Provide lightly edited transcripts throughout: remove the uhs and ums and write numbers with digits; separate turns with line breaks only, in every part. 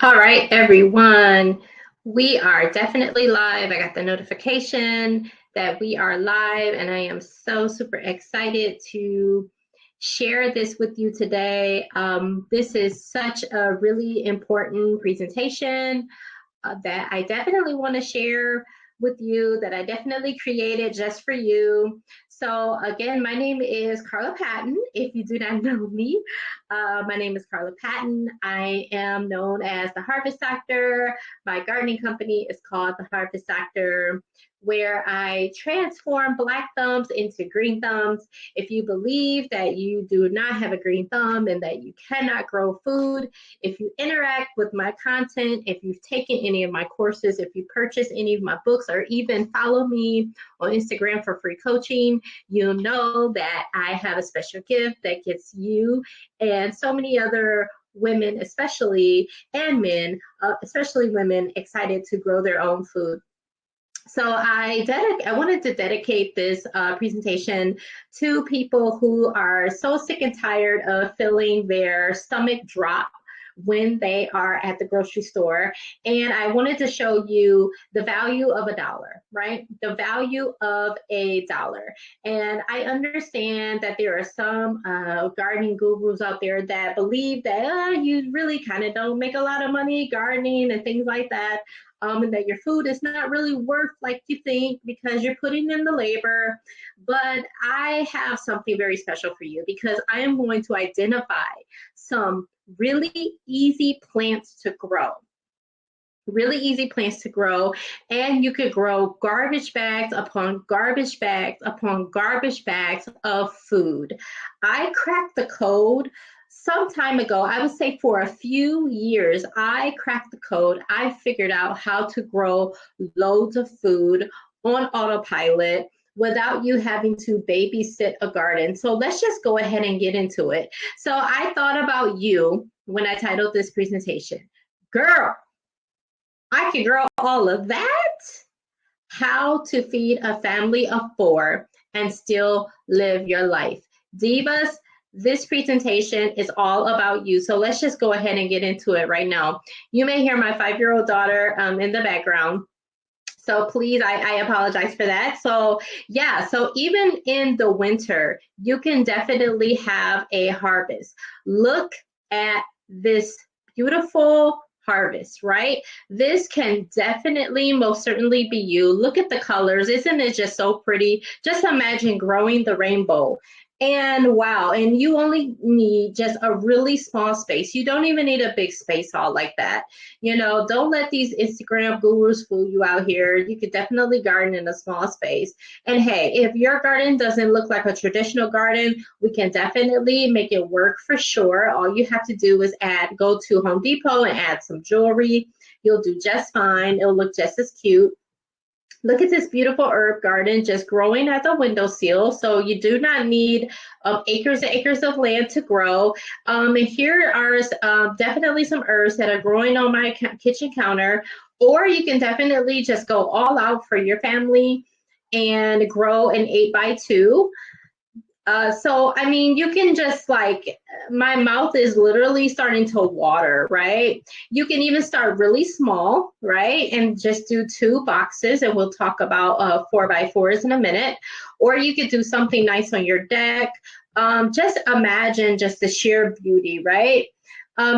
All right, everyone. We are definitely live. I got the notification that we are live, and I am so super excited to share this with you today. This is such a really important presentation that I definitely want to share with you, that I definitely created just for you. So again, my name is Carla Patton. If you do not know me, my name is Carla Patton. I am known as the Harvest Doctor. My gardening company is called the Harvest Doctor, where I transform Black thumbs into green thumbs. If you believe that you do not have a green thumb and that you cannot grow food, if you interact with my content, if you've taken any of my courses, if you purchase any of my books, or even follow me on Instagram for free coaching, you'll know that I have a special gift that gets you and so many other women, especially, and men, especially women, excited to grow their own food. So I wanted to dedicate this presentation to people who are so sick and tired of feeling their stomach drop when they are at the grocery store. And I wanted to show you the value of $1, right? The value of $1. And I understand that there are some gardening gurus out there that believe that you really kind of don't make a lot of money gardening and things like that. And that your food is not really worth like you think because you're putting in the labor. But I have something very special for you, because I am going to identify some really easy plants to grow. Really easy plants to grow, and you could grow garbage bags upon garbage bags upon garbage bags of food. I cracked the code some time ago. I would say for a few years, I cracked the code. I figured out how to grow loads of food on autopilot without you having to babysit a garden. So let's just go ahead and get into it. So I thought about you when I titled this presentation. Girl, I can grow all of that. How to feed a family of 4 and still live your life. Divas, this presentation is all about you. So let's just go ahead and get into it right now. You may hear my 5-year-old daughter in the background. So please, I apologize for that. So yeah, so even in the winter, you can definitely have a harvest. Look at this beautiful harvest, right? This can definitely, most certainly be you. Look at the colors. Isn't it just so pretty? Just imagine growing the rainbow. And wow, and you only need just a really small space. You don't even need a big space all like that. You know, don't let these Instagram gurus fool you out here. You could definitely garden in a small space. And hey, if your garden doesn't look like a traditional garden, we can definitely make it work for sure. All you have to do is go to Home Depot and add some jewelry. You'll do just fine. It'll look just as cute. Look at this beautiful herb garden just growing at the windowsill. So you do not need acres and acres of land to grow. And here are definitely some herbs that are growing on my kitchen counter. Or you can definitely just go all out for your family and grow an 8x2. So, I mean, you can just my mouth is literally starting to water, right? You can even start really small, right? And just do 2 boxes, and we'll talk about 4x4s in a minute. Or you could do something nice on your deck. Just imagine just the sheer beauty, right?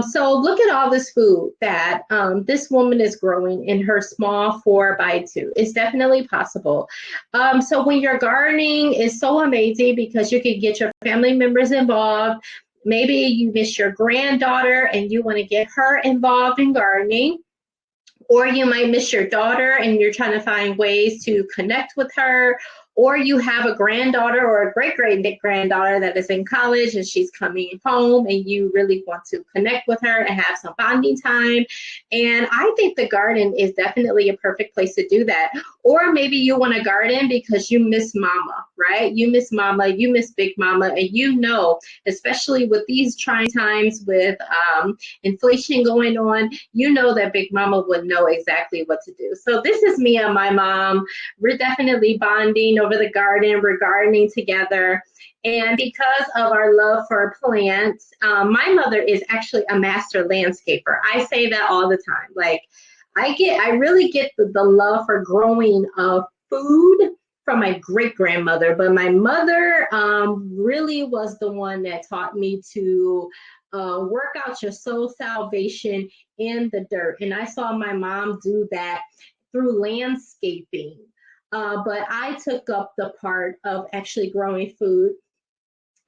So look at all this food that this woman is growing in her small 4x2. It's definitely possible. So when you're gardening, it's so amazing because you can get your family members involved. Maybe you miss your granddaughter and you want to get her involved in gardening. Or you might miss your daughter and you're trying to find ways to connect with her. Or you have a granddaughter or a great-great-granddaughter that is in college and she's coming home and you really want to connect with her and have some bonding time. And I think the garden is definitely a perfect place to do that. Or maybe you want to garden because you miss mama, right? You miss mama, you miss big mama, and you know, especially with these trying times with inflation going on, you know that big mama would know exactly what to do. So this is me and my mom. We're definitely bonding over the garden. We're gardening together. And because of our love for plants, my mother is actually a master landscaper. I say that all the time. Like, I really get the love for growing food from my great grandmother, but my mother really was the one that taught me to work out your soul salvation in the dirt. And I saw my mom do that through landscaping. But I took up the part of actually growing food.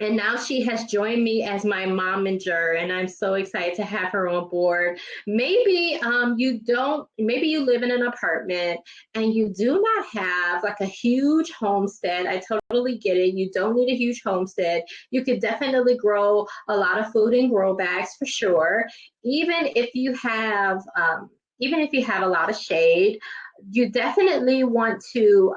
And now she has joined me as my momager, and I'm so excited to have her on board. Maybe maybe you live in an apartment and you do not have like a huge homestead. I totally get it. You don't need a huge homestead. You could definitely grow a lot of food in grow bags for sure. Even if you have a lot of shade, you definitely want to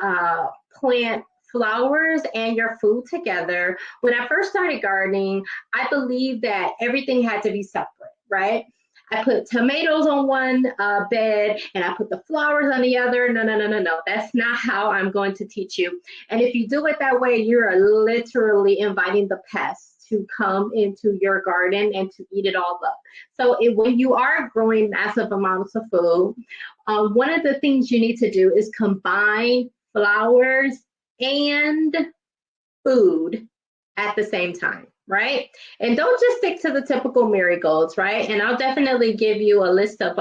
plant flowers and your food together. When I first started gardening, I believed that everything had to be separate, right? I put tomatoes on one bed and I put the flowers on the other. No. That's not how I'm going to teach you. And if you do it that way, you're literally inviting the pests to come into your garden and to eat it all up. So when you are growing massive amounts of food, one of the things you need to do is combine flowers and food at the same time, right? And don't just stick to the typical marigolds, right? And I'll definitely give you a list of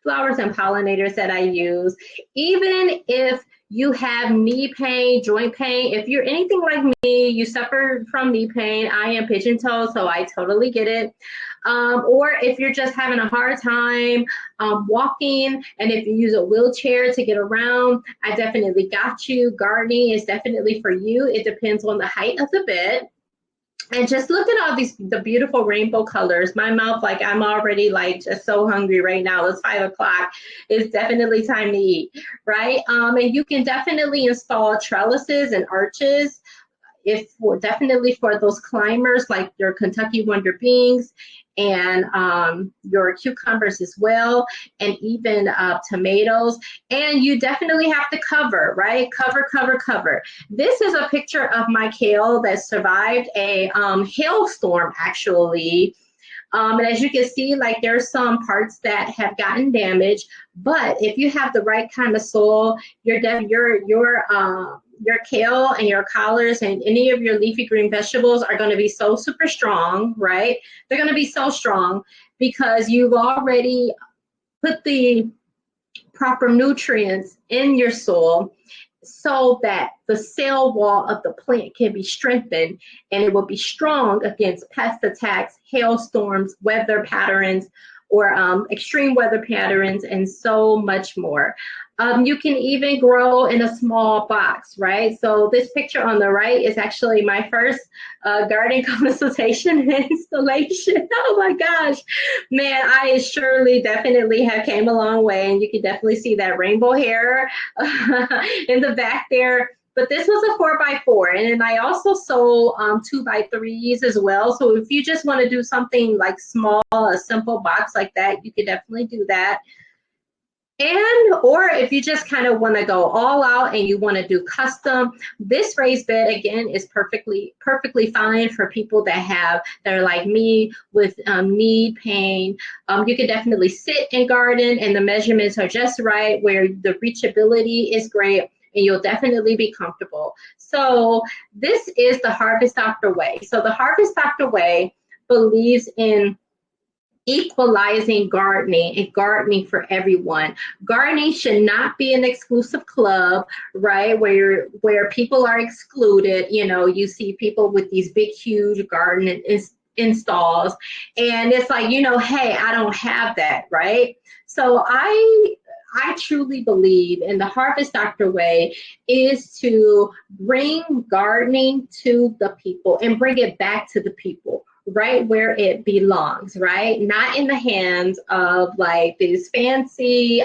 flowers and pollinators that I use. Even if you have knee pain, joint pain, if you're anything like me, you suffer from knee pain. I am pigeon-toed, so I totally get it. Or if you're just having a hard time walking, and if you use a wheelchair to get around, I definitely got you. Gardening is definitely for you. It depends on the height of the bed. And just look at all the beautiful rainbow colors. My mouth, like, I'm already like just so hungry right now. It's 5 o'clock. It's definitely time to eat, right? And you can definitely install trellises and arches definitely for those climbers, like your Kentucky Wonder Beans and your cucumbers as well, and even tomatoes. And you definitely have to cover, right? Cover. This is a picture of my kale that survived a hailstorm, actually. And as you can see, like, there's some parts that have gotten damaged, but if you have the right kind of soil, your kale and your collards and any of your leafy green vegetables are going to be so super strong, right? They're going to be so strong because you've already put the proper nutrients in your soil so that the cell wall of the plant can be strengthened and it will be strong against pest attacks, hailstorms, weather patterns, or extreme weather patterns, and so much more. You can even grow in a small box, right? So this picture on the right is actually my first garden consultation and installation. Oh my gosh, man, I surely definitely have came a long way, and you can definitely see that rainbow hair in the back there. But this was a 4x4, and then I also sold 2x3s as well. So if you just want to do something like small, a simple box like that, you could definitely do that. Or if you just kind of want to go all out and you want to do custom, this raised bed again is perfectly fine for people that are like me with knee pain. You can definitely sit and garden, and the measurements are just right where the reachability is great, and you'll definitely be comfortable. So this is the Harvest Doctor way. So the Harvest Doctor way believes in equalizing gardening and gardening for everyone. Gardening should not be an exclusive club, right? Where people are excluded. You know, you see people with these big, huge garden installs, and it's like, you know, hey, I don't have that, right? So I truly believe in the Harvest Doctor way is to bring gardening to the people and bring it back to the people, right where it belongs, right? Not in the hands of like these fancy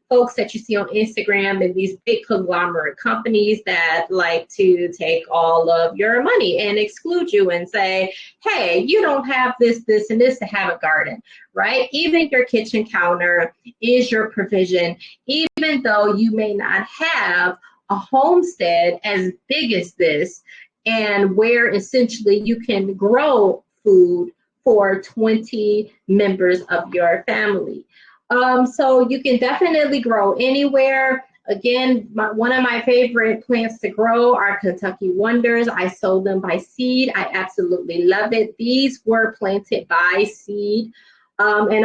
folks that you see on Instagram and these big conglomerate companies that like to take all of your money and exclude you and say, hey, you don't have this, and this to have a garden, right? Even your kitchen counter is your provision, even though you may not have a homestead as big as this, and where essentially you can grow food for 20 members of your family. So you can definitely grow anywhere. Again, one of my favorite plants to grow are Kentucky Wonders. I sow them by seed. I absolutely love it. These were planted by seed. And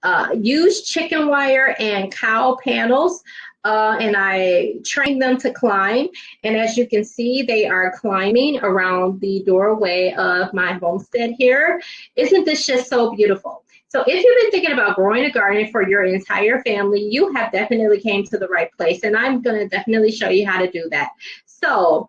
I use chicken wire and cow panels, and I train them to climb. And as you can see, they are climbing around the doorway of my homestead here. Isn't this just so beautiful? So if you've been thinking about growing a garden for your entire family, you have definitely came to the right place, and I'm going to definitely show you how to do that. So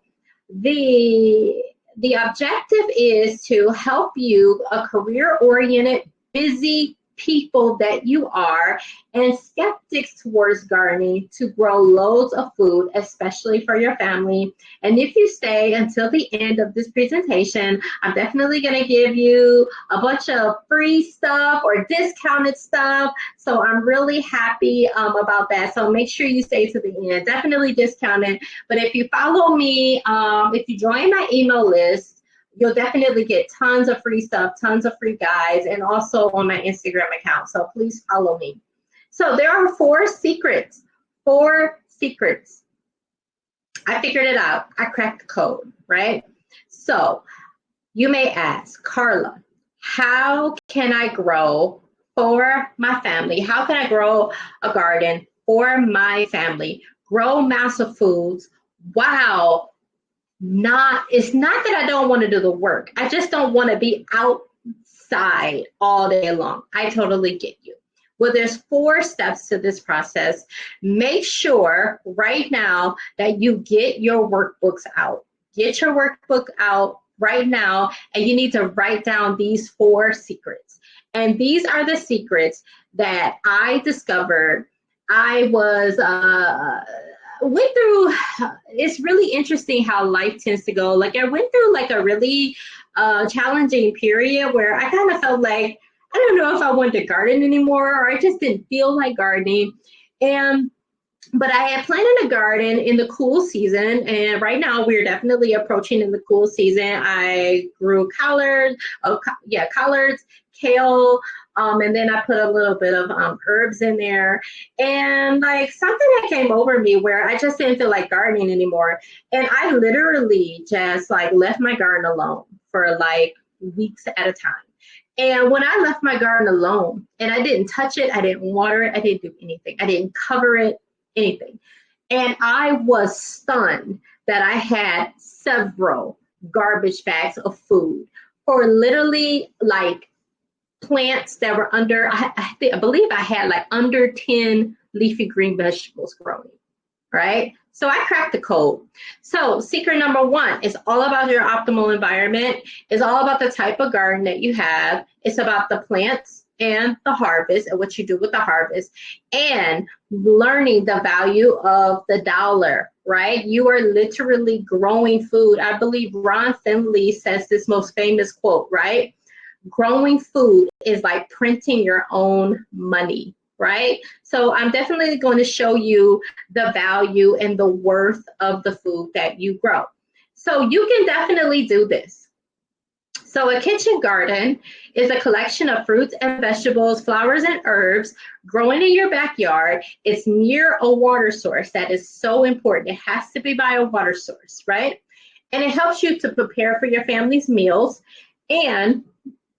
the objective is to help you, a career-oriented, busy people that you are, and skeptics towards gardening, to grow loads of food, especially for your family. And if you stay until the end of this presentation, I'm definitely going to give you a bunch of free stuff or discounted stuff. So I'm really happy about that. So make sure you stay to the end. Definitely discounted. But if you follow me, if you join my email list, you'll definitely get tons of free stuff, tons of free guides, and also on my Instagram account. So please follow me. So there are 4 secrets. 4 secrets. I figured it out. I cracked the code, right? So you may ask, Carla, how can I grow for my family? How can I grow a garden for my family? Grow massive foods. Wow. It's not that I don't want to do the work. I just don't want to be outside all day long. I totally get you. Well, there's 4 steps to this process. Make sure right now that you get your workbooks out. Get your workbook out right now, and you need to write down these 4 secrets. And these are the secrets that I discovered. I went through, it's really interesting how life tends to go. Like I went through like a really challenging period where I kind of felt like, I don't know if I wanted to garden anymore, or I just didn't feel like gardening. But I had planted a garden in the cool season, and right now we're definitely approaching in the cool season. I grew collards, kale, and then I put a little bit of herbs in there, and like something that came over me where I just didn't feel like gardening anymore. And I literally just like left my garden alone for like weeks at a time. And when I left my garden alone and I didn't touch it, I didn't water it, I didn't do anything. I didn't cover it, anything. And I was stunned that I had several garbage bags of food for literally like plants that were under, I believe I had like under 10 leafy green vegetables growing, right? So I cracked the code. So secret number 1 is all about your optimal environment. It's all about the type of garden that you have. It's about the plants and the harvest and what you do with the harvest, and learning the value of the dollar, right? You are literally growing food. I believe Ron Finley says this most famous quote, right? Growing food is like printing your own money, right? So I'm definitely going to show you the value and the worth of the food that you grow. So you can definitely do this. So a kitchen garden is a collection of fruits and vegetables, flowers and herbs growing in your backyard. It's near a water source. That is so important. It has to be by a water source, right? And it helps you to prepare for your family's meals. And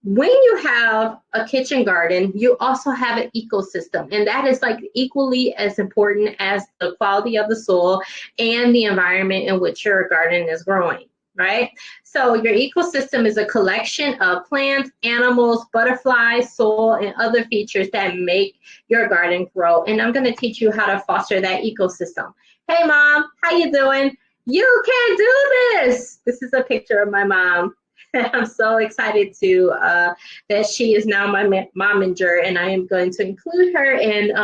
when you have a kitchen garden, you also have an ecosystem, and that is like equally as important as the quality of the soil and the environment in which your garden is growing, right? So your ecosystem is a collection of plants, animals, butterflies, soil, and other features that make your garden grow. And I'm going to teach you how to foster that ecosystem. Hey, Mom, how you doing? You can do this. This is a picture of my mom. I'm so excited to that she is now my momager, and I am going to include her in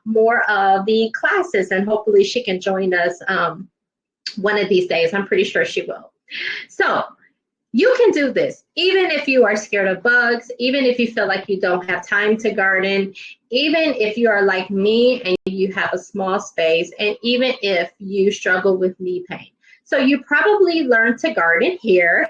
more of the classes, and hopefully she can join us one of these days. I'm pretty sure she will. So You can do this, even if you are scared of bugs, even if you feel like you don't have time to garden, even if you are like me and you have a small space, and even if you struggle with knee pain. So you probably learned to garden here,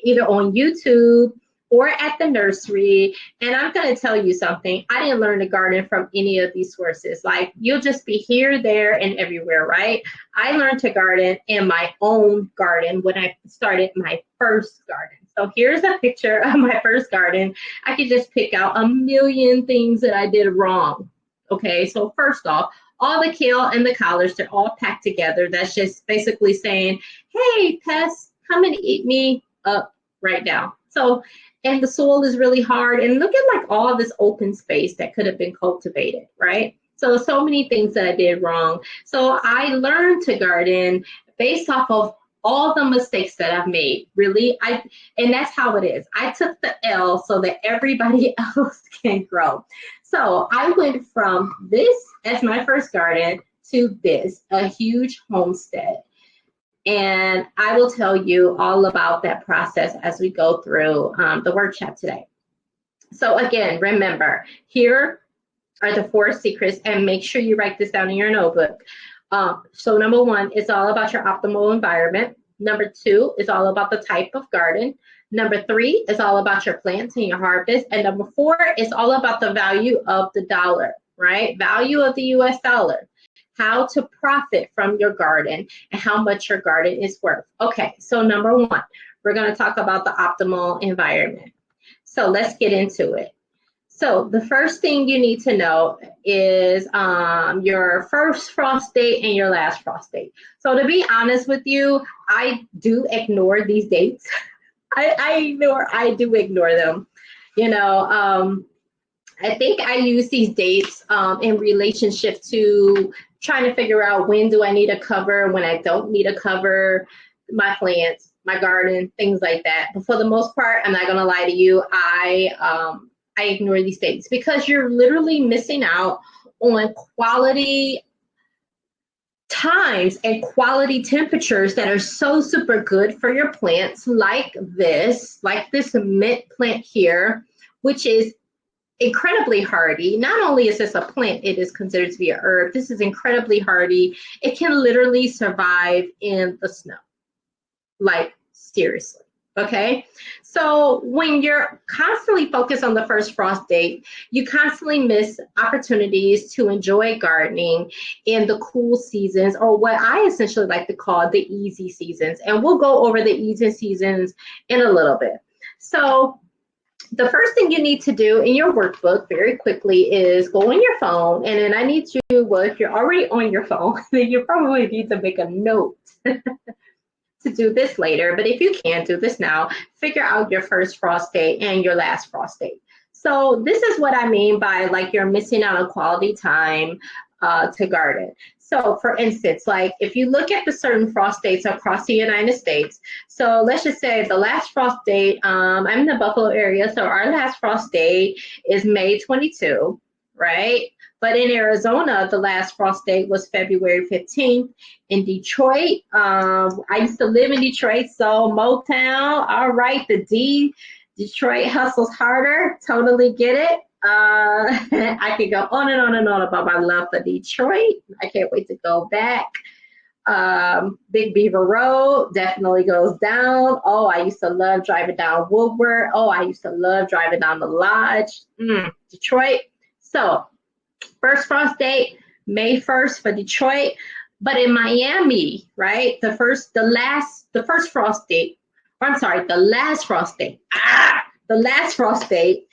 either on YouTube or at the nursery. And I'm going to tell you something. I didn't learn to garden from any of these sources. Like, you'll just be here, there, and everywhere, right? I learned to garden in my own garden when I started my first garden. So here's a picture of my first garden. I could just pick out a million things that I did wrong. Okay, so first off, all the kale and the collards, they're all packed together. That's just basically saying, hey, pests, come and eat me up right now. So, and the soil is really hard. And look at like all this open space that could have been cultivated, right? So many things that I did wrong. So I learned to garden based off of all the mistakes that I've made, really. And that's how it is. I took the L so that everybody else can grow. So I went from this as my first garden to this, a huge homestead. And I will tell you all about that process as we go through the workshop today. So again, remember, here are the 4 secrets, and make sure you write this down in your notebook. So number 1, it's all about your optimal environment. Number 2 is all about the type of garden. Number 3 is all about your plants and your harvest. And number 4 is all about the value of the dollar, right? Value of the US dollar. How to profit from your garden and how much your garden is worth. Okay, so number 1, we're going to talk about the optimal environment. So let's get into it. So the first thing you need to know is your first frost date and your last frost date. So to be honest with you, I do ignore these dates. I do ignore them. You know, I think I use these dates in relationship to trying to figure out when do I need a cover, when I don't need a cover, my plants, my garden, things like that. But for the most part, I'm not going to lie to you, I ignore these dates because you're literally missing out on quality times and quality temperatures that are so super good for your plants, like this mint plant here, which is incredibly hardy. Not only is this a plant, it is considered to be a herb. This is incredibly hardy. It can literally survive in the snow. Like, seriously. Okay, so when you're constantly focused on the first frost date, you constantly miss opportunities to enjoy gardening in the cool seasons, or what I essentially like to call the easy seasons. And we'll go over the easy seasons in a little bit. So the first thing you need to do in your workbook very quickly is go on your phone, and then I need you, well, if you're already on your phone, then you probably need to make a note to do this later, but if you can't do this now, figure out your first frost date and your last frost date. So this is what I mean by like you're missing out on quality time to garden. So for instance, like if you look at the certain frost dates across the United States, so let's just say the last frost date, I'm in the Buffalo area, so our last frost date is May 22, right? But in Arizona, the last frost date was February 15th. In Detroit, I used to live in Detroit, so Motown, all right, Detroit hustles harder, totally get it. I could go on and on and on about my love for Detroit. I can't wait to go back. Big Beaver Road definitely goes down. Oh, I used to love driving down Woodward. Oh, I used to love driving down the Lodge. Detroit. So first frost date, May 1st for Detroit. But in Miami, right, the last frost date, the last frost date. The last frost date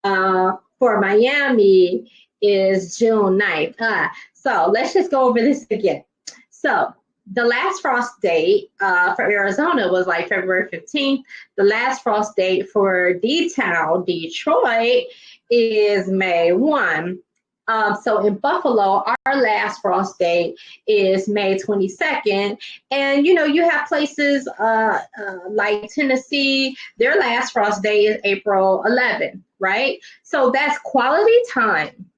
for Miami is June 9th. So let's just go over this again. So the last frost date for Arizona was like February 15th. The last frost date for D-Town, Detroit, is May 1. So in Buffalo, our last frost date is May 22nd. And, you know, you have places like Tennessee, their last frost day is April 11th, right? So that's quality time,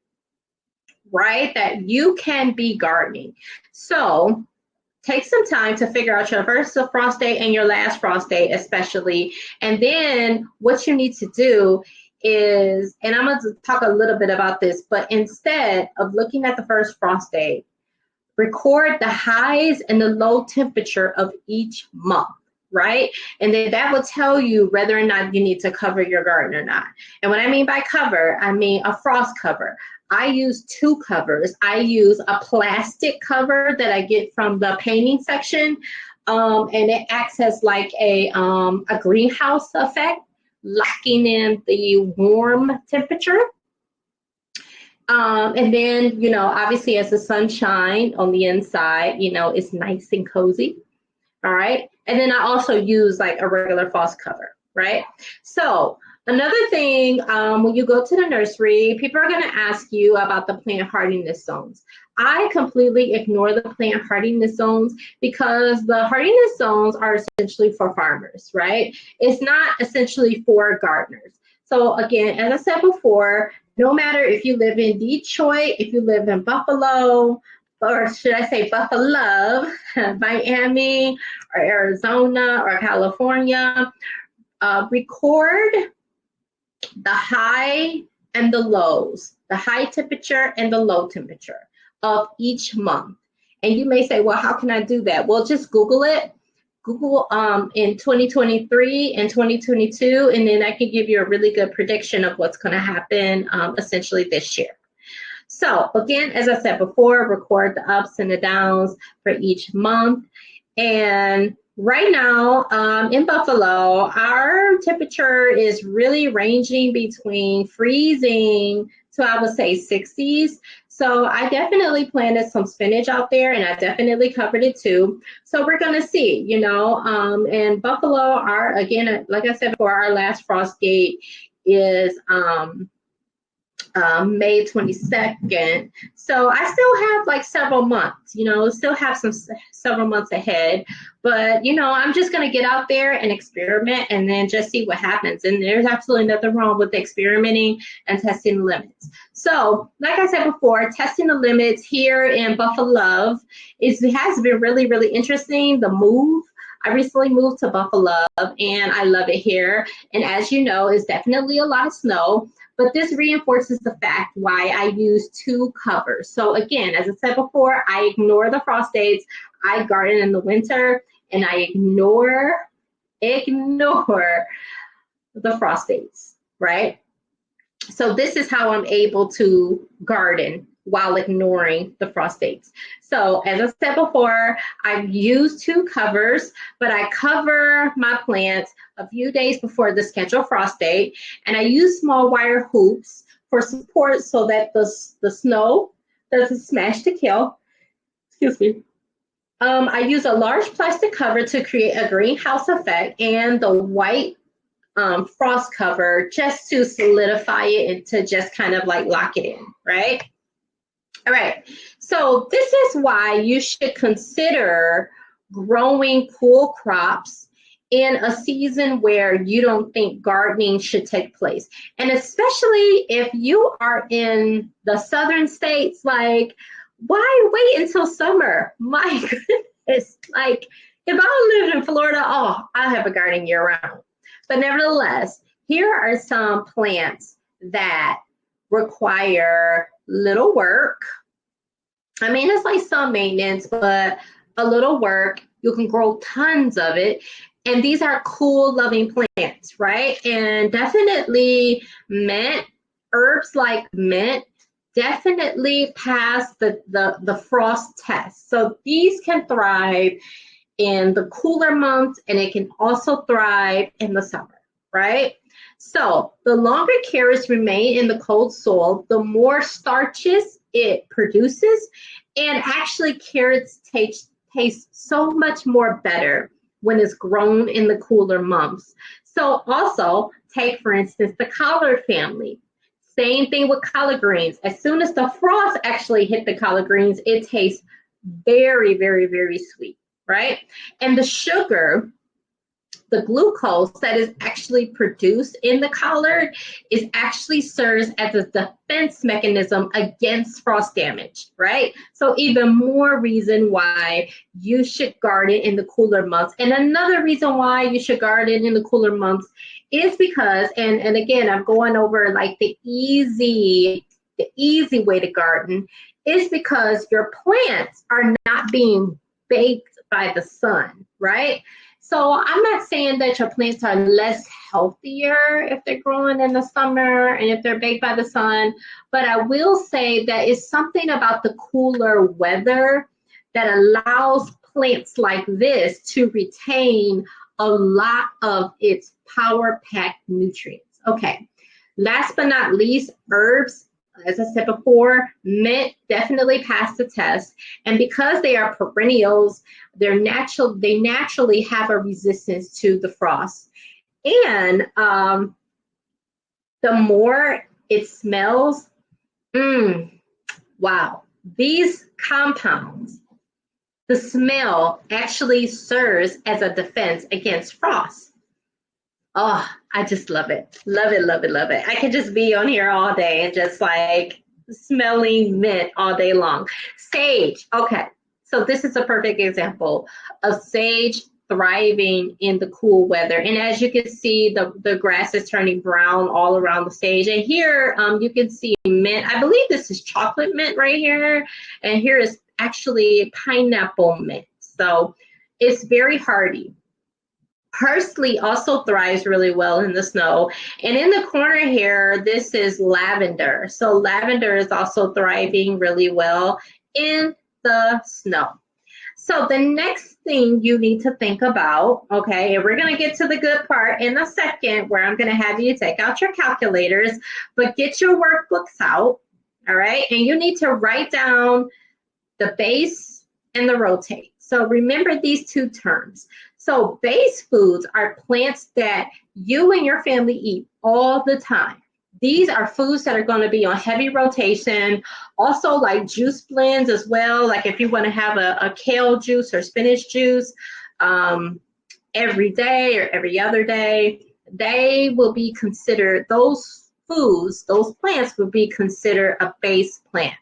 right, that you can be gardening. So take some time to figure out your first frost date and your last frost date especially. And then what you need to do is, and I'm going to talk a little bit about this, but instead of looking at the first frost date, record the highs and the low temperature of each month, right? And then that will tell you whether or not you need to cover your garden or not. And what I mean by cover, I mean a frost cover. I use two covers. I use a plastic cover that I get from the painting section, and it acts as like a greenhouse effect, locking in the warm temperature. And then, you know, obviously as the sun shines on the inside, you know, it's nice and cozy. All right. And then I also use like a regular frost cover, right? So another thing, when you go to the nursery, people are going to ask you about the plant hardiness zones. I completely ignore the plant hardiness zones because the hardiness zones are essentially for farmers, right? It's not essentially for gardeners. So again, as I said before, no matter if you live in Detroit, if you live in Buffalo, or should I say Buffalo, Miami, or Arizona, or California, record the high and the lows, the high temperature and the low temperature of each month. And you may say, well, how can I do that? Well, just Google it. Google in 2023 and 2022, and then I can give you a really good prediction of what's going to happen essentially this year. So again, as I said before, record the ups and the downs for each month. And right now in Buffalo, our temperature is really ranging between freezing to, I would say, 60s. So I definitely planted some spinach out there, and I definitely covered it too. So we're going to see, you know, and Buffalo, again, like I said before, our last frost date is May 22nd. So I still have like several months, you know, still have several months ahead. But, you know, I'm just going to get out there and experiment and then just see what happens. And there's absolutely nothing wrong with experimenting and testing the limits. So, like I said before, testing the limits here in Buffalo has been really, really interesting. The move. I recently moved to Buffalo and I love it here. And as you know, it's definitely a lot of snow. But this reinforces the fact why I use two covers. So again, as I said before, I ignore the frost dates. I garden in the winter, and I ignore the frost dates, right? So this is how I'm able to garden while ignoring the frost dates. So as I said before, I use two covers, but I cover my plants a few days before the scheduled frost date, and I use small wire hoops for support so that the snow doesn't smash the kill. Excuse me. I use a large plastic cover to create a greenhouse effect, and the white frost cover just to solidify it and to just kind of like lock it in, right? All right, so this is why you should consider growing cool crops in a season where you don't think gardening should take place. And especially if you are in the southern states, like, why wait until summer? My goodness, like if I lived in Florida, oh, I have a garden year round. But nevertheless, here are some plants that require little work. I mean, it's like some maintenance, but a little work. You can grow tons of it. And these are cool, loving plants, right? And definitely mint, herbs like mint, definitely pass the frost test. So these can thrive in the cooler months, and it can also thrive in the summer, right? So the longer carrots remain in the cold soil, the more starches it produces, and actually carrots taste so much more better when it's grown in the cooler months. So also take, for instance, the collard family. Same thing with collard greens. As soon as the frost actually hit the collard greens, it tastes very, very, very sweet, right? And the sugar the glucose that is actually produced in the collard is actually serves as a defense mechanism against frost damage, right? So even more reason why you should garden in the cooler months. And another reason why you should garden in the cooler months is because, and again, I'm going over like the easy way to garden, is because your plants are not being baked by the sun, right? So I'm not saying that your plants are less healthier if they're growing in the summer and if they're baked by the sun, but I will say that it's something about the cooler weather that allows plants like this to retain a lot of its power-packed nutrients. Okay, last but not least, herbs. As I said before, mint definitely pass the test. And because they are perennials, they naturally have a resistance to the frost. And the more it smells, wow, these compounds, the smell actually serves as a defense against frost. Oh, I just love it. Love it, love it, love it. I could just be on here all day and just like smelling mint all day long. Sage. Okay. So this is a perfect example of sage thriving in the cool weather. And as you can see, the grass is turning brown all around the sage. And here you can see mint. I believe this is chocolate mint right here. And here is actually pineapple mint. So it's very hardy. Parsley also thrives really well in the snow. And in the corner here, this is lavender. So lavender is also thriving really well in the snow. So the next thing you need to think about, okay, and we're going to get to the good part in a second where I'm going to have you take out your calculators, but get your workbooks out, all right? And you need to write down the base and the rotate. So remember these two terms. So base foods are plants that you and your family eat all the time. These are foods that are going to be on heavy rotation. Also like juice blends as well. Like if you want to have a kale juice or spinach juice every day or every other day, they will be considered, those foods, those plants will be considered a base plant.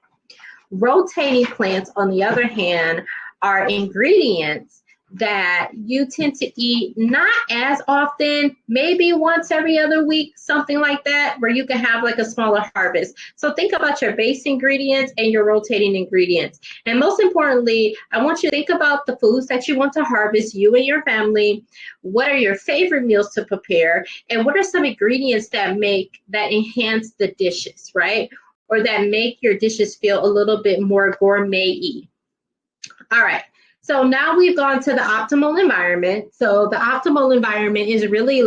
Rotating plants, on the other hand, are ingredients that you tend to eat not as often, maybe once every other week, something like that, where you can have like a smaller harvest. So think about your base ingredients and your rotating ingredients. And most importantly, I want you to think about the foods that you want to harvest, you and your family. What are your favorite meals to prepare? And what are some ingredients that enhance the dishes, right? Or that make your dishes feel a little bit more gourmet-y. All right. So now we've gone to the optimal environment. So the optimal environment is really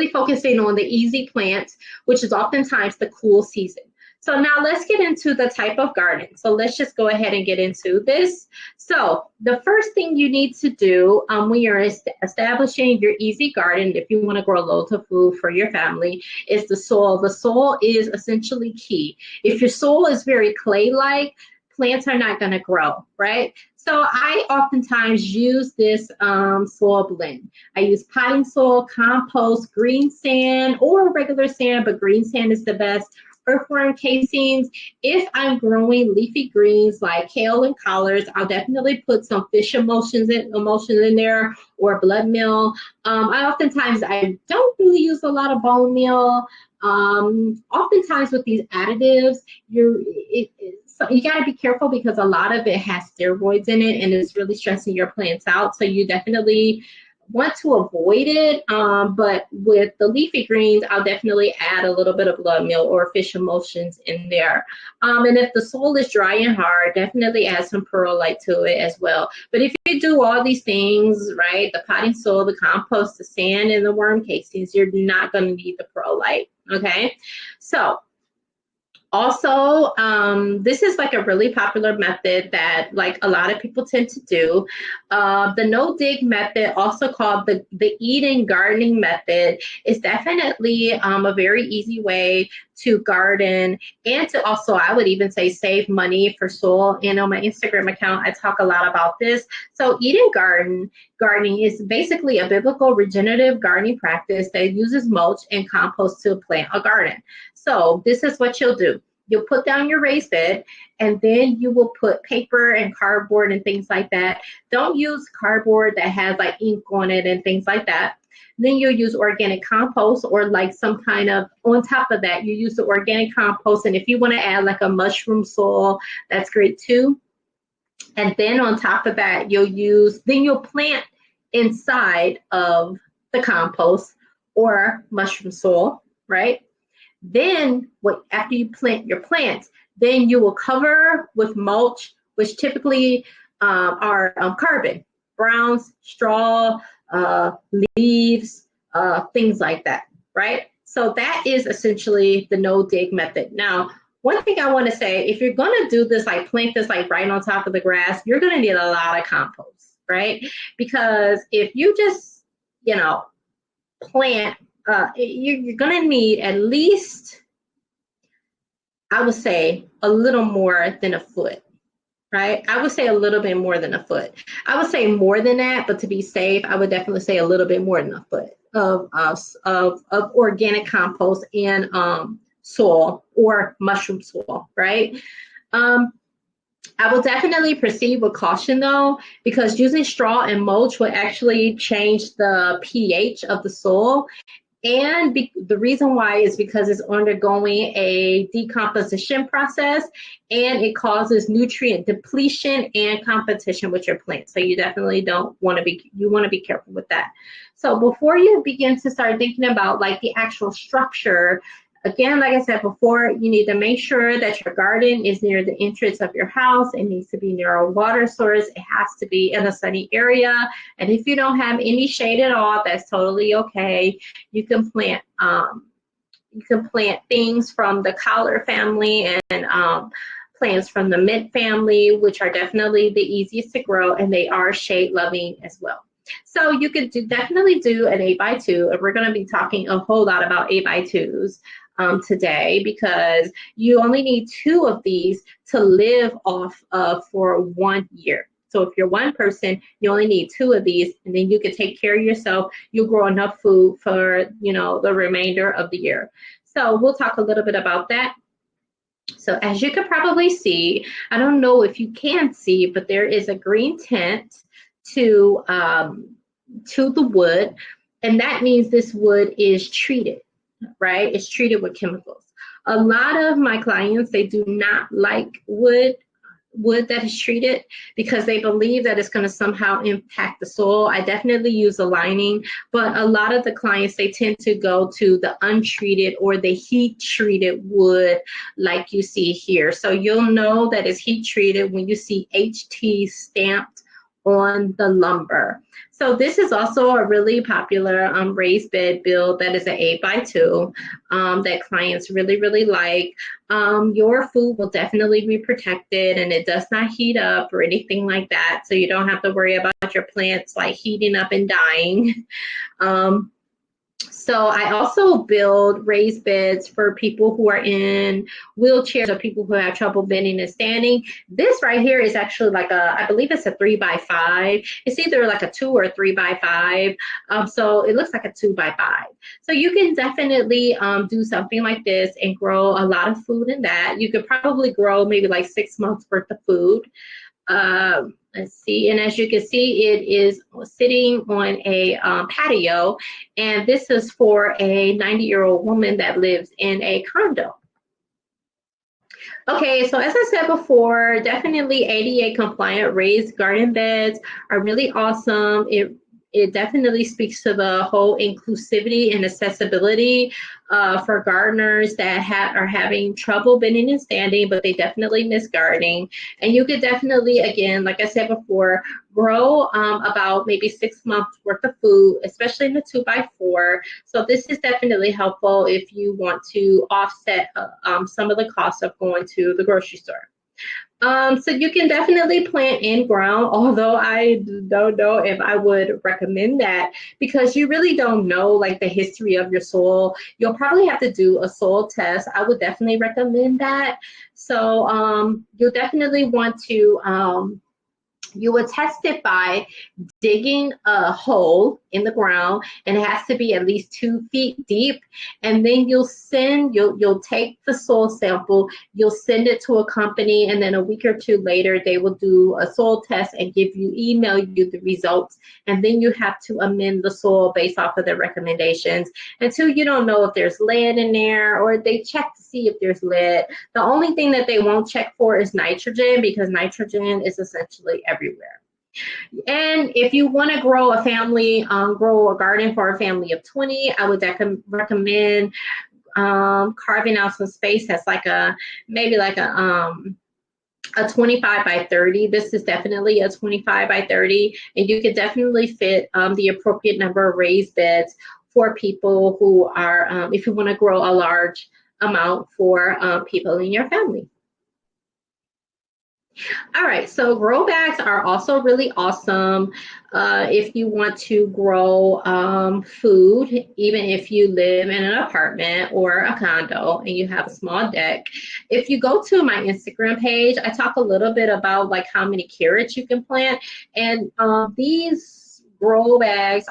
focusing on the easy plants, which is oftentimes the cool season. So now let's get into the type of garden. So let's just go ahead and get into this. So the first thing you need to do when you're establishing your easy garden, if you want to grow loads of food for your family, is the soil. The soil is essentially key. If your soil is very clay-like, plants are not going to grow, right? So I oftentimes use this soil blend. I use potting soil, compost, green sand, or regular sand, but green sand is the best. Earthworm casings. If I'm growing leafy greens like kale and collards, I'll definitely put some fish emulsions in there, or blood meal. I don't really use a lot of bone meal. Oftentimes with these additives, so you got to be careful because a lot of it has steroids in it and it's really stressing your plants out. So you definitely want to avoid it. But with the leafy greens, I'll definitely add a little bit of blood meal or fish emulsions in there. And if the soil is dry and hard, definitely add some perlite to it as well. But if you do all these things, right, the potting soil, the compost, the sand, and the worm casings, you're not going to need the perlite, okay? So Also, this is like a really popular method that like a lot of people tend to do. The no dig method, also called the Eden gardening method, is definitely a very easy way to garden and to also, I would even say, save money for soil. And on my Instagram account, I talk a lot about this. So Eden gardening is basically a biblical regenerative gardening practice that uses mulch and compost to plant a garden. So this is what you'll do. You'll put down your raised bed, and then you will put paper and cardboard and things like that. Don't use cardboard that has like ink on it and things like that. Then you'll use organic compost, or like some kind of, on top of that, you use the organic compost. And if you want to add like a mushroom soil, that's great too. And then on top of that, you'll plant inside of the compost or mushroom soil, right? Then after you plant your plants, then you will cover with mulch, which typically are carbon, browns, straw, leaves, things like that, right? So that is essentially the no dig method. Now, one thing I want to say, if you're going to do this, like plant this like right on top of the grass, you're going to need a lot of compost, right? Because if you just, plant, you're going to need at least, I would say, a little more than a foot, right? I would say a little bit more than a foot. I would say more than that, but to be safe, I would definitely say a little bit more than a foot of organic compost and soil or mushroom soil, right? I will definitely proceed with caution though, because using straw and mulch will actually change the pH of the soil. And the reason why is because it's undergoing a decomposition process, and it causes nutrient depletion and competition with your plants. So you definitely want to be careful with that. So before you begin to start thinking about like the actual structure, again, like I said before, you need to make sure that your garden is near the entrance of your house. It needs to be near a water source. It has to be in a sunny area. And if you don't have any shade at all, that's totally okay. You can plant things from the collar family and plants from the mint family, which are definitely the easiest to grow, and they are shade loving as well. So you could definitely do an 8x2, and we're going to be talking a whole lot about 8x2s today, because you only need 2 of these to live off of for 1 year. So if you're one person, you only need 2 of these, and then you can take care of yourself. You'll grow enough food for, the remainder of the year. So we'll talk a little bit about that. So as you can probably see, I don't know if you can see, but there is a green tint to the wood, and that means this wood is treated, right? It's treated with chemicals. A lot of my clients, they do not like wood that is treated because they believe that it's going to somehow impact the soil. I definitely use a lining, but a lot of the clients, they tend to go to the untreated or the heat treated wood like you see here. So you'll know that it's heat treated when you see HT stamped on the lumber. So this is also a really popular raised bed build that is an 8x2 that clients really, really like. Your food will definitely be protected, and it does not heat up or anything like that. So you don't have to worry about your plants like heating up and dying. So I also build raised beds for people who are in wheelchairs or people who have trouble bending and standing. This right here is actually like I believe it's a 3x5. It's either like a 2 or 3x5. So it looks like a 2x5. So you can definitely do something like this and grow a lot of food in that. You could probably grow maybe like 6 months worth of food. Let's see, and as you can see, it is sitting on a patio, and this is for a 90-year-old woman that lives in a condo. Okay, so as I said before, definitely ADA compliant raised garden beds are really awesome. It it definitely speaks to the whole inclusivity and accessibility for gardeners that are having trouble bending and standing, but they definitely miss gardening. And you could definitely, again, like I said before, grow about maybe 6 months worth of food, especially in the 2x4. So this is definitely helpful if you want to offset some of the costs of going to the grocery store. So you can definitely plant in ground, although I don't know if I would recommend that because you really don't know like the history of your soil. You'll probably have to do a soil test. I would definitely recommend that. So you'll definitely want to you would test it by digging a hole in the ground, and it has to be at least 2 feet deep. And then you'll take the soil sample, you'll send it to a company, and then a week or two later, they will do a soil test and email you the results. And then you have to amend the soil based off of their recommendations. Until you don't know if there's lead in there, or they check to see if there's lead. The only thing that they won't check for is nitrogen, because nitrogen is essentially everywhere. And if you want to grow a garden for a family of 20, I would recommend carving out some space that's maybe like a 25 by 30. This is definitely a 25 by 30, and you could definitely fit the appropriate number of raised beds for people who are, if you want to grow a large amount for people in your family. All right, so grow bags are also really awesome if you want to grow food, even if you live in an apartment or a condo and you have a small deck. If you go to my Instagram page, I talk a little bit about like how many carrots you can plant, and these grow bags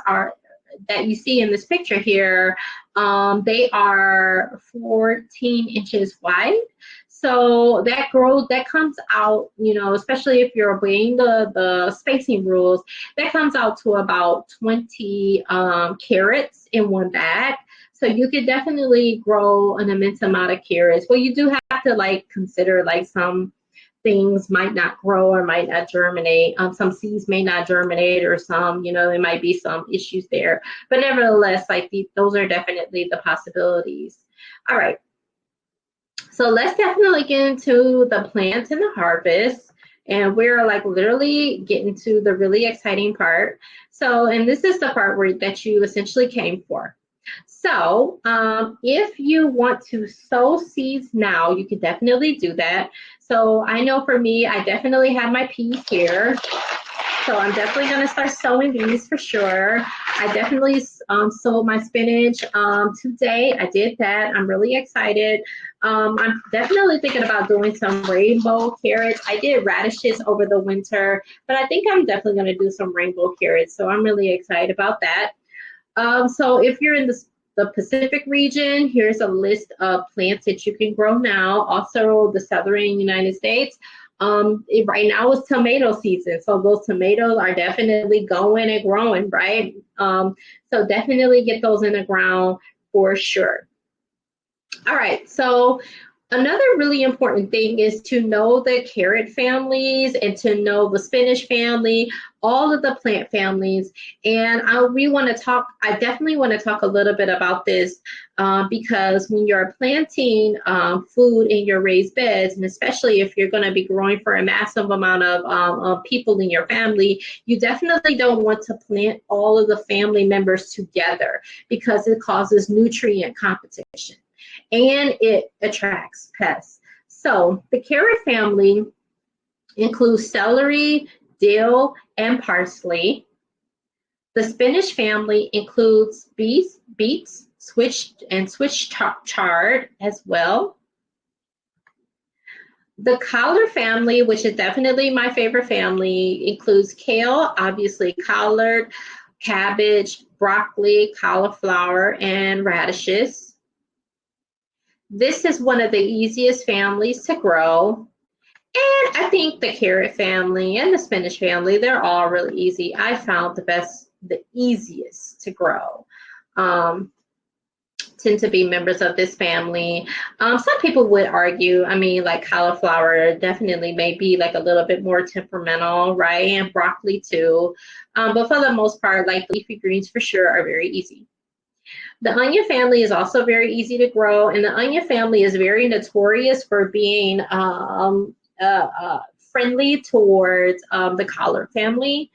that you see in this picture here, they are 14 inches wide. So that comes out, especially if you're obeying the spacing rules, that comes out to about 20 carrots in one bag. So you could definitely grow an immense amount of carrots. Well, you do have to consider some things might not grow or might not germinate. Some seeds may not germinate, or some, there might be some issues there. But nevertheless, those are definitely the possibilities. All right. So let's definitely get into the plants and the harvest. And we're literally getting to the really exciting part. So, and this is the part that you essentially came for. So if you want to sow seeds now, you can definitely do that. So I know for me, I definitely have my peas here. So I'm definitely going to start sowing these for sure. I definitely sowed my spinach today. I did that. I'm really excited. I'm definitely thinking about doing some rainbow carrots. I did radishes over the winter, but I think I'm definitely going to do some rainbow carrots. So I'm really excited about that. So if you're in the Pacific region, here's a list of plants that you can grow now. Also, the southern United States. Right now is tomato season, so those tomatoes are definitely going and growing, right? So definitely get those in the ground for sure. All right, so another really important thing is to know the carrot families and to know the spinach family, all of the plant families. And I definitely want to talk a little bit about this because when you're planting food in your raised beds, and especially if you're going to be growing for a massive amount of people in your family, you definitely don't want to plant all of the family members together because it causes nutrient competition. And it attracts pests. So the carrot family includes celery, dill, and parsley. The spinach family includes beets, Swiss chard as well. The collard family, which is definitely my favorite family, includes kale, obviously collard, cabbage, broccoli, cauliflower, and radishes. This is one of the easiest families to grow. And I think the carrot family and the spinach family, they're all really easy. I found the easiest to grow. To tend to be members of this family. Some people would argue, I mean, like cauliflower definitely may be like a little bit more temperamental, right? And broccoli too. But for the most part, like leafy greens for sure are very easy. The onion family is also very easy to grow, and the onion family is very notorious for being friendly towards the collard family.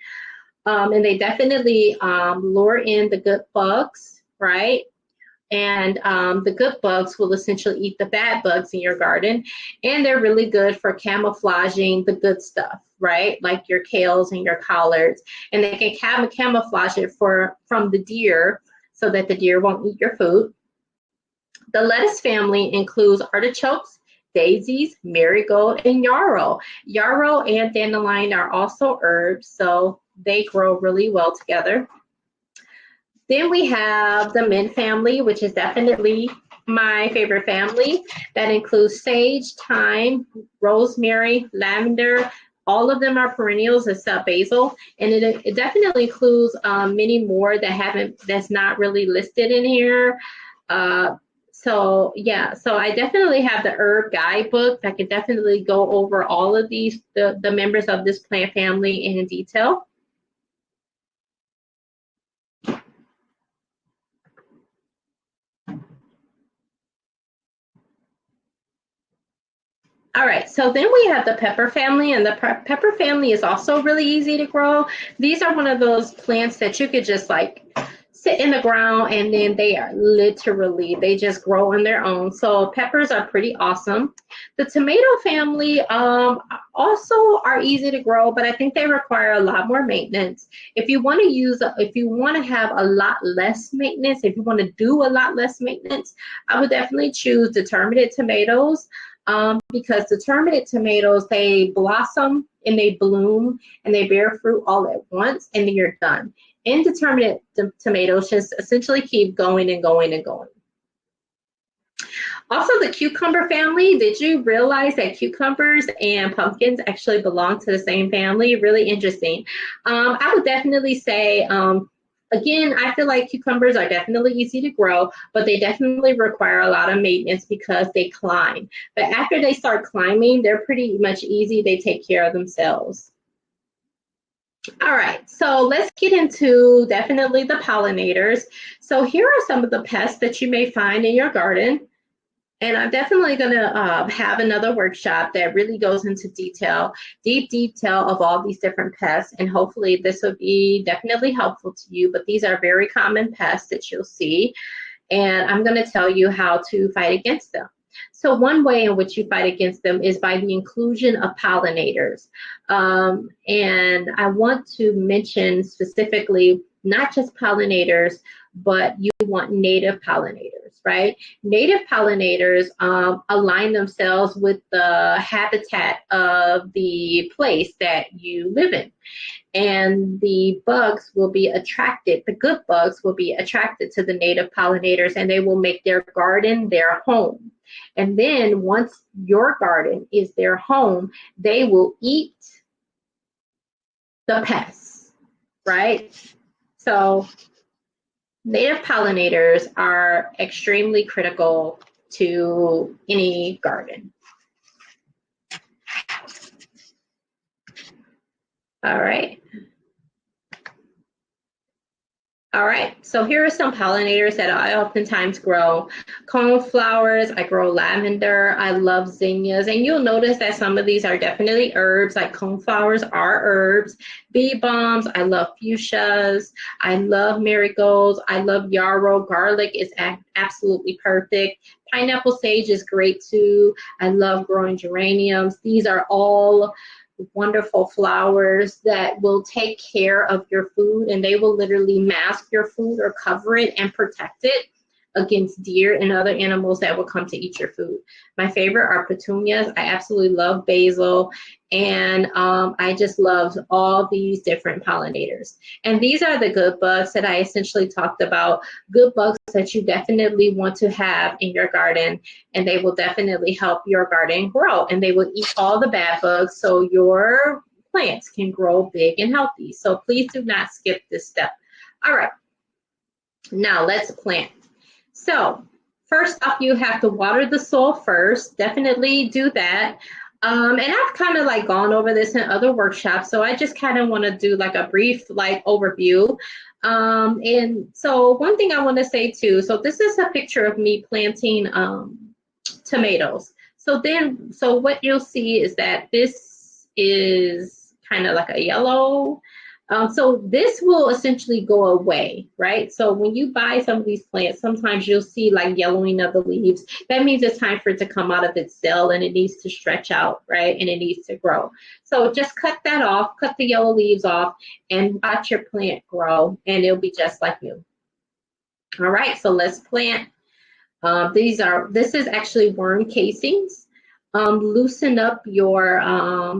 And they definitely lure in the good bugs, right? And the good bugs will essentially eat the bad bugs in your garden. And they're really good for camouflaging the good stuff, right? Like your kales and your collards. And they can camouflage it from the deer so that the deer won't eat your food. The lettuce family includes artichokes, daisies, marigold, and yarrow. Yarrow and dandelion are also herbs, so they grow really well together. Then we have the mint family, which is definitely my favorite family. That includes sage, thyme, rosemary, lavender. All of them are perennials except basil, and it definitely includes many more that's not really listed in here. So yeah, so I definitely have the herb guidebook that can definitely go over all of these, the members of this plant family in detail. All right, so then we have the pepper family, and the pepper family is also really easy to grow. These are one of those plants that you could just like sit in the ground, and then they just grow on their own. So peppers are pretty awesome. The tomato family also are easy to grow, but I think they require a lot more maintenance. If you want to have a lot less maintenance, if you want to do a lot less maintenance, I would definitely choose determinate tomatoes. Because determinate tomatoes, they blossom and they bloom and they bear fruit all at once, and then you're done. Indeterminate tomatoes just essentially keep going and going and going. Also, the cucumber family, did you realize that cucumbers and pumpkins actually belong to the same family? Really interesting. I would definitely say, again, I feel like cucumbers are definitely easy to grow, but they definitely require a lot of maintenance because they climb. But after they start climbing, they're pretty much easy. They take care of themselves. All right, so let's get into definitely the pollinators. So here are some of the pests that you may find in your garden. And I'm definitely going to have another workshop that really goes into deep detail of all these different pests. And hopefully this will be definitely helpful to you. But these are very common pests that you'll see. And I'm going to tell you how to fight against them. So one way in which you fight against them is by the inclusion of pollinators. And I want to mention specifically not just pollinators, but you want native pollinators, right? Native pollinators align themselves with the habitat of the place that you live in. And the bugs will be attracted, the good bugs will be attracted to the native pollinators, and they will make their garden their home. And then once your garden is their home, they will eat the pests, right? So native pollinators are extremely critical to any garden. All right. All right, so here are some pollinators that I oftentimes grow. Coneflowers, I grow lavender, I love zinnias, and you'll notice that some of these are definitely herbs, like coneflowers are herbs. Bee balms, I love fuchsias, I love marigolds, I love yarrow, garlic is absolutely perfect. Pineapple sage is great too. I love growing geraniums. These are all wonderful flowers that will take care of your food, and they will literally mask your food or cover it and protect it against deer and other animals that will come to eat your food. My favorite are petunias. I absolutely love basil, and I just love all these different pollinators. And these are the good bugs that I essentially talked about, good bugs that you definitely want to have in your garden, and they will definitely help your garden grow, and they will eat all the bad bugs so your plants can grow big and healthy. So please do not skip this step. All right, now let's plant. So first off, you have to water the soil first. Definitely do that. And I've kind of like gone over this in other workshops, so I just kind of want to do like a brief like overview. And so one thing I want to say too, so this is a picture of me planting tomatoes. So what you'll see is that this is kind of like a yellow. So this will essentially go away, right? So when you buy some of these plants, sometimes you'll see like yellowing of the leaves. That means it's time for it to come out of its cell and it needs to stretch out, right? And it needs to grow. So just cut that off, cut the yellow leaves off, and watch your plant grow, and it'll be just like new. All right, so let's plant. This is actually worm casings. Loosen up your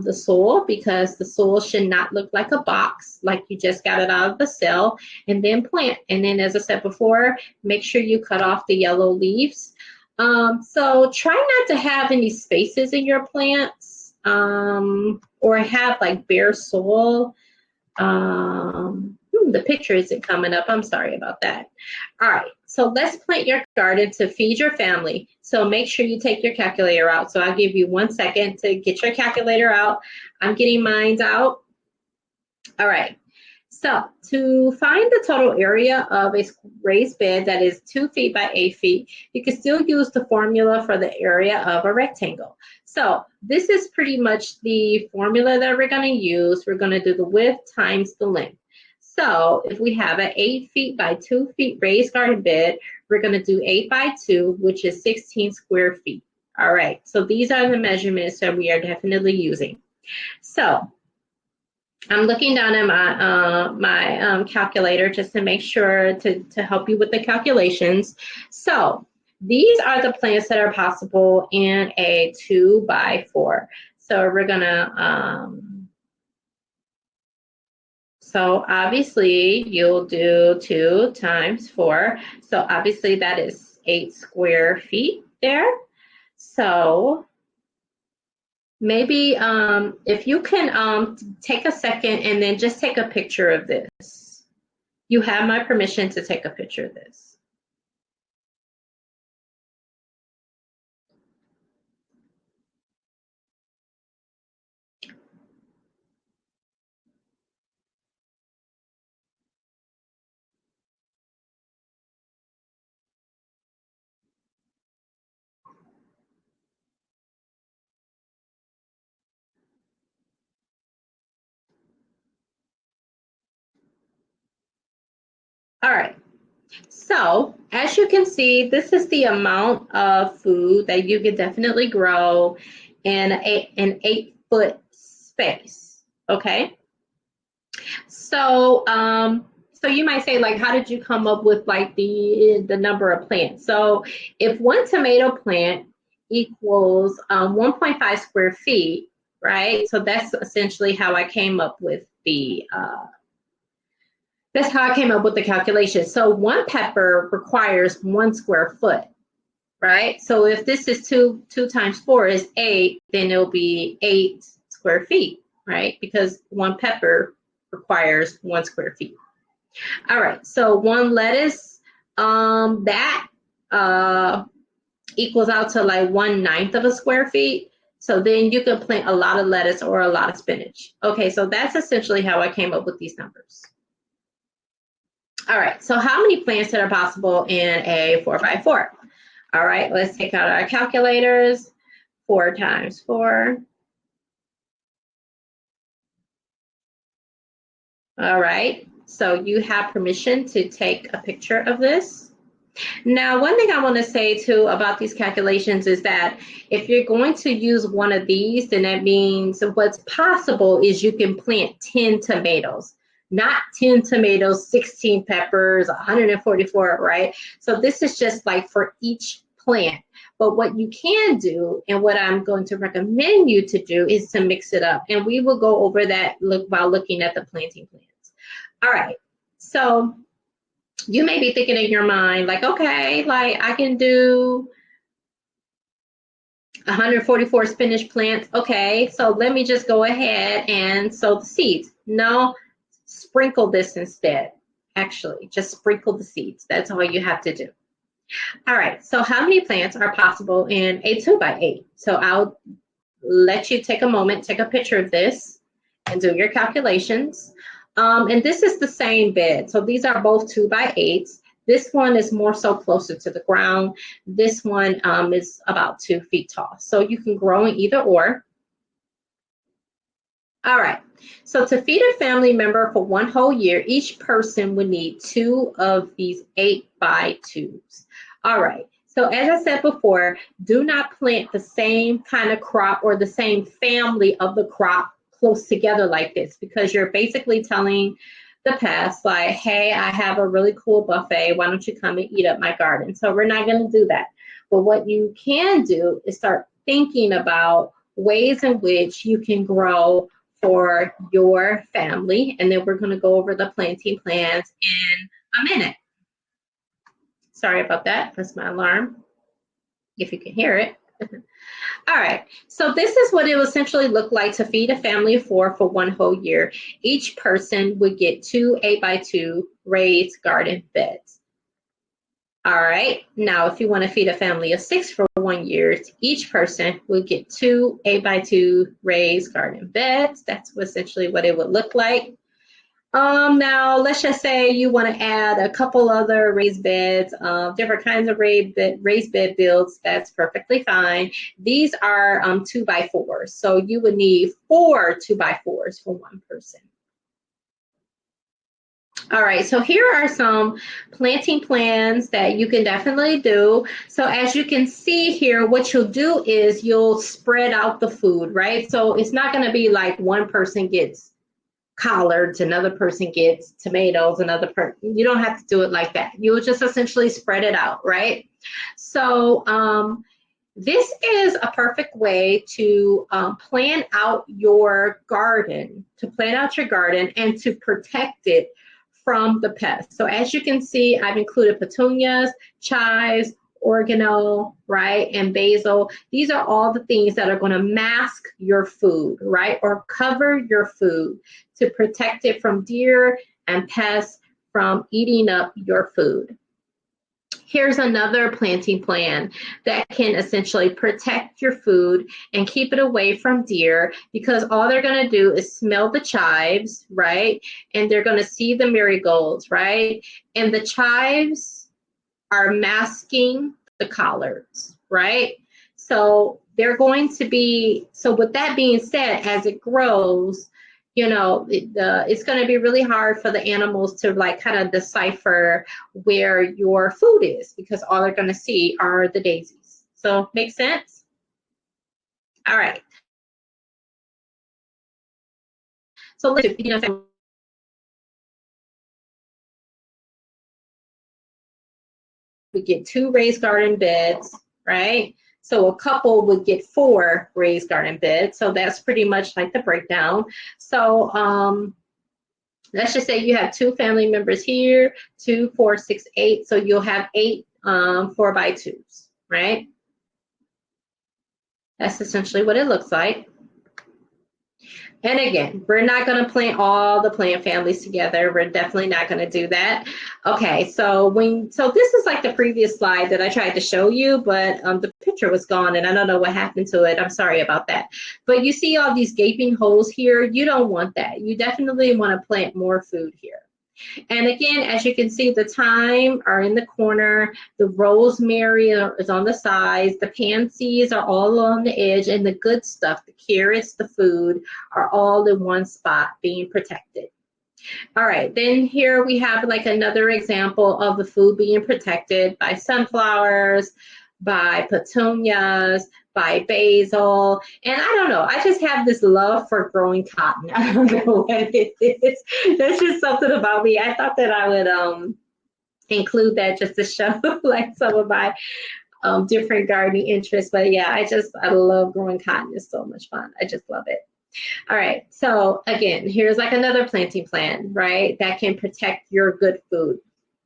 the soil, because the soil should not look like a box, like you just got it out of the cell, and then plant. And then, as I said before, make sure you cut off the yellow leaves. So try not to have any spaces in your plants, or have like bare soil. The picture isn't coming up. I'm sorry about that. All right, so let's plant your garden to feed your family. So make sure you take your calculator out. So I'll give you 1 second to get your calculator out. I'm getting mine out. All right, so to find the total area of a raised bed that is 2 feet by 8 feet, you can still use the formula for the area of a rectangle. So this is pretty much the formula that we're going to use. We're going to do the width times the length. So if we have an 8 feet by 2 feet raised garden bed, we're going to do 8 by 2, which is 16 square feet. All right, so these are the measurements that we are definitely using. So I'm looking down at my calculator just to make sure to help you with the calculations. So these are the plants that are possible in a 2 by 4. So we're gonna so obviously you'll do 2 times 4. So obviously that is 8 square feet there. So maybe if you can take a second and then just take a picture of this. You have my permission to take a picture of this. All right. So as you can see, this is the amount of food that you can definitely grow in an 8-foot space. Okay. So so you might say, like, how did you come up with like the number of plants? So if 1 tomato plant equals 1.5 square feet, right? So that's essentially how I came up with the that's how I came up with the calculation. So 1 pepper requires 1 square foot, right? So if this is 2 times 4 is 8, then it'll be 8 square feet, right? Because 1 pepper requires 1 square feet. All right, so 1 lettuce, that equals out to like 1/9 of a square feet. So then you can plant a lot of lettuce or a lot of spinach. Okay, so that's essentially how I came up with these numbers. All right, so how many plants that are possible in a 4 by 4? All right, let's take out our calculators. 4 times 4. All right, so you have permission to take a picture of this. Now, one thing I want to say too about these calculations is that if you're going to use one of these, then that means what's possible is you can plant 10 tomatoes. Not 10 tomatoes, 16 peppers, 144, right? So this is just like for each plant. But what you can do, and what I'm going to recommend you to do, is to mix it up. And we will go over that while looking at the planting plans. All right, so you may be thinking in your mind, like, okay, like I can do 144 spinach plants. Okay, so let me just go ahead and sow the seeds. No. Sprinkle this instead. Actually, just sprinkle the seeds. That's all you have to do. All right, so how many plants are possible in a 2x8? So I'll let you take a moment, take a picture of this, and do your calculations. And this is the same bed. So these are both 2x8s. This one is more so closer to the ground. This one is about 2 feet tall. So you can grow in either or. All right. So to feed a family member for 1 whole year, each person would need 2 of these 8x2s. All right. So as I said before, do not plant the same kind of crop or the same family of the crop close together like this, because you're basically telling the pests like, hey, I have a really cool buffet. Why don't you come and eat up my garden? So we're not going to do that. But what you can do is start thinking about ways in which you can grow for your family. And then we're going to go over the planting plans in a minute. Sorry about that. That's my alarm, if you can hear it. All right, so this is what it will essentially look like to feed a family of 4 for 1 whole year. Each person would get 2 8x2 raised garden beds. All right, now if you want to feed a family of 6 for 1 year, each person would get 2 8x2 raised garden beds. That's essentially what it would look like. Now let's just say you want to add a couple other raised beds, different kinds of raised bed builds. That's perfectly fine. These are 2x4s, so you would need 4 2x4s for 1 person. All right, so here are some planting plans that you can definitely do. So as you can see here, what you'll do is you'll spread out the food, right? So it's not going to be like one person gets collards, another person gets tomatoes, another person, you don't have to do it like that. You'll just essentially spread it out, right? So this is a perfect way to plan out your garden, and to protect it from the pests. So as you can see, I've included petunias, chives, oregano, right, and basil. These are all the things that are going to mask your food, right, or cover your food to protect it from deer and pests from eating up your food. Here's another planting plan that can essentially protect your food and keep it away from deer, because all they're going to do is smell the chives, right, and they're going to see the marigolds, right, and the chives are masking the collards, right? So they're going to be, so with that being said, as it grows, you know, it's going to be really hard for the animals to like kind of decipher where your food is, because all they're going to see are the daisies. So make sense? All right. So let's, you know, we get 2 raised garden beds, right? So a couple would get 4 raised garden beds. So that's pretty much like the breakdown. So let's just say you have 2 family members here, 2, 4, 6, 8. So you'll have 8 4x2s, right? That's essentially what it looks like. And again, we're not going to plant all the plant families together. We're definitely not going to do that. Okay, so this is like the previous slide that I tried to show you, but the picture was gone and I don't know what happened to it. I'm sorry about that. But you see all these gaping holes here. You don't want that. You definitely want to plant more food here. And again, as you can see, the thyme are in the corner, the rosemary is on the sides, the pansies are all on the edge, and the good stuff, the carrots, the food, are all in one spot being protected. All right, then here we have like another example of the food being protected by sunflowers, by petunias, by basil, and I don't know, I just have this love for growing cotton. I don't know what it is. That's just something about me. I thought that I would include that just to show like some of my different gardening interests. But yeah, I love growing cotton. It's so much fun. I just love it. All right, so again, here's like another planting plan, right, that can protect your good food.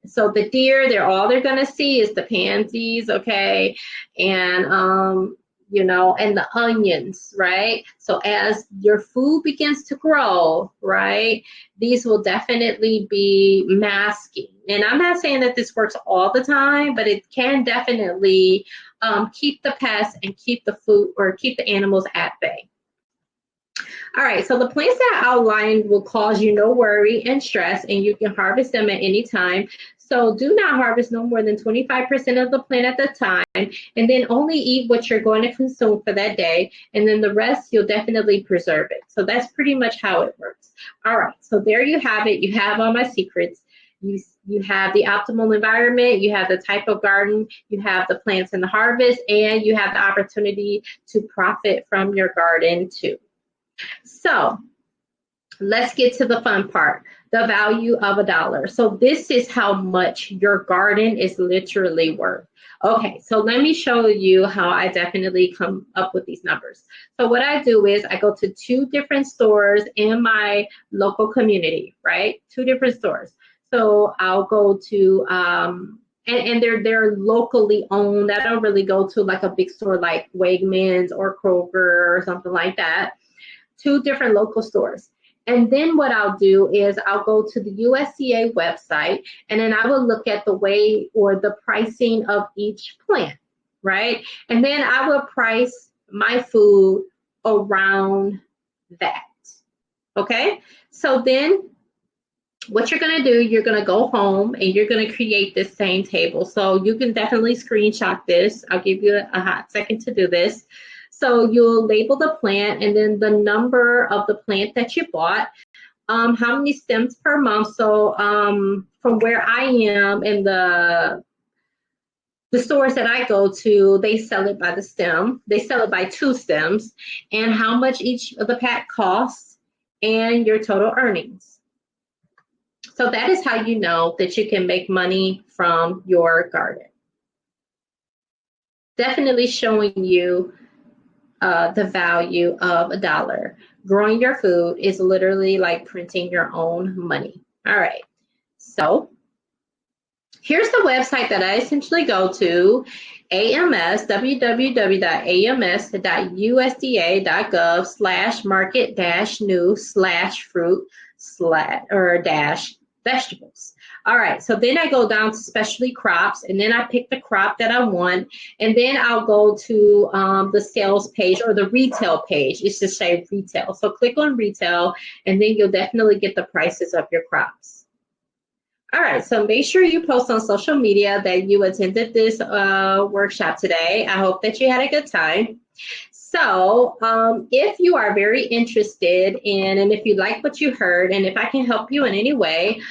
So the deer, all they're going to see is the pansies, okay, and you know, and the onions, right? So as your food begins to grow, right, these will definitely be masking. And I'm not saying that this works all the time, but it can definitely keep the pests and keep the food or keep the animals at bay. All right, so the plants that I outlined will cause you no worry and stress, and you can harvest them at any time. So do not harvest no more than 25% of the plant at the time, and then only eat what you're going to consume for that day, and then the rest you'll definitely preserve it. So that's pretty much how it works. All right, so there you have it. You have all my secrets. You have the optimal environment, you have the type of garden, you have the plants and the harvest, and you have the opportunity to profit from your garden too. So let's get to the fun part, the value of $1. So this is how much your garden is literally worth. Okay, so let me show you how I definitely come up with these numbers. So what I do is I go to 2 different stores in my local community, right? 2 different stores. So I'll go to, and they're locally owned. I don't really go to like a big store like Wegmans or Kroger or something like that. 2 different local stores. And then what I'll do is I'll go to the USDA website, and then I will look at the weight or the pricing of each plant, right? And then I will price my food around that, okay? So then what you're going to do, you're going to go home and you're going to create this same table. So you can definitely screenshot this. I'll give you a hot second to do this. So you'll label the plant and then the number of the plant that you bought, how many stems per month. So from where I am in the stores that I go to, they sell it by the stem. They sell it by 2 stems, and how much each of the pack costs and your total earnings. So that is how you know that you can make money from your garden. Definitely showing you the value of $1. Growing your food is literally like printing your own money. All right, so here's the website that I essentially go to, AMS, www.ams.usda.gov/market-new/fruit/vegetables. All right, so then I go down to specialty crops, and then I pick the crop that I want, and then I'll go to the sales page or the retail page. It's just say retail. So click on retail, and then you'll definitely get the prices of your crops. All right, so make sure you post on social media that you attended this workshop today. I hope that you had a good time. So if you are very interested in, and if you like what you heard, and if I can help you in any way,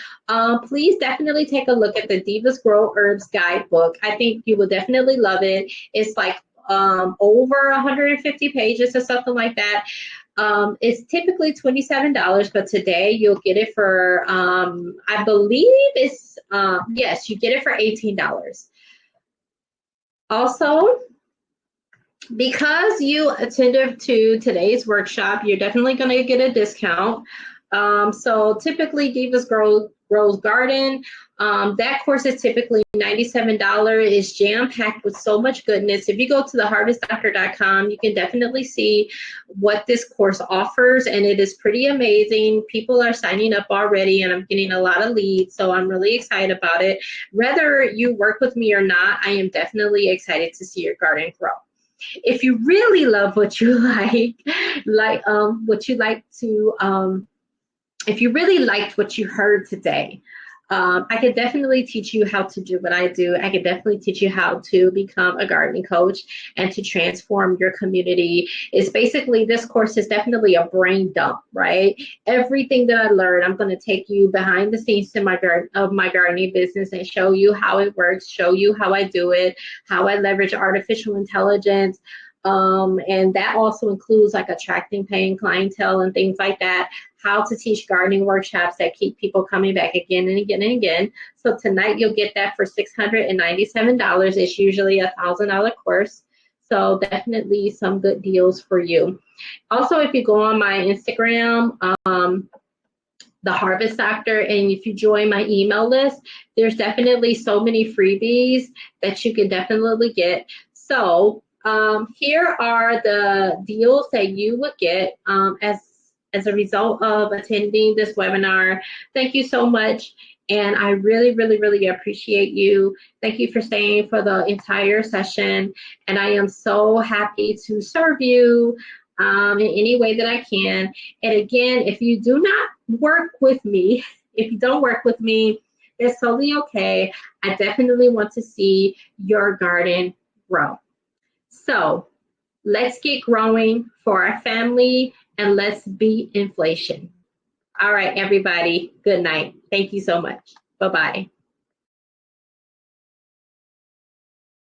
please definitely take a look at the Divas Grow Herbs Guidebook. I think you will definitely love it. It's like over 150 pages or something like that. It's typically $27, but today you'll get it for, I believe it's, yes, you get it for $18. Also, because you attended to today's workshop, you're definitely going to get a discount. So typically Divas Grows Garden, that course is typically $97. It's jam-packed with so much goodness. If you go to theharvestdoctor.com, you can definitely see what this course offers, and it is pretty amazing. People are signing up already, and I'm getting a lot of leads, so I'm really excited about it. Whether you work with me or not, I am definitely excited to see your garden grow. If you really love what you if you really liked what you heard today, I could definitely teach you how to do what I do. I could definitely teach you how to become a gardening coach and to transform your community. It's basically, this course is definitely a brain dump, right? Everything that I learned, I'm going to take you behind the scenes to my gardening business and show you how it works, show you how I do it, how I leverage artificial intelligence. And that also includes like attracting paying clientele and things like that, how to teach gardening workshops that keep people coming back again and again and again. So tonight you'll get that for $697. It's usually a $1,000 course. So definitely some good deals for you. Also, if you go on my Instagram, The Harvest Doctor, and if you join my email list, there's definitely so many freebies that you can definitely get. So Here are the deals that you would get as a result of attending this webinar. Thank you so much. And I really, really, really appreciate you. Thank you for staying for the entire session. And I am so happy to serve you in any way that I can. And again, if you do not work with me, if you don't work with me, it's totally okay. I definitely want to see your garden grow. So let's get growing for our family and let's beat inflation. All right, everybody. Good night. Thank you so much. Bye-bye.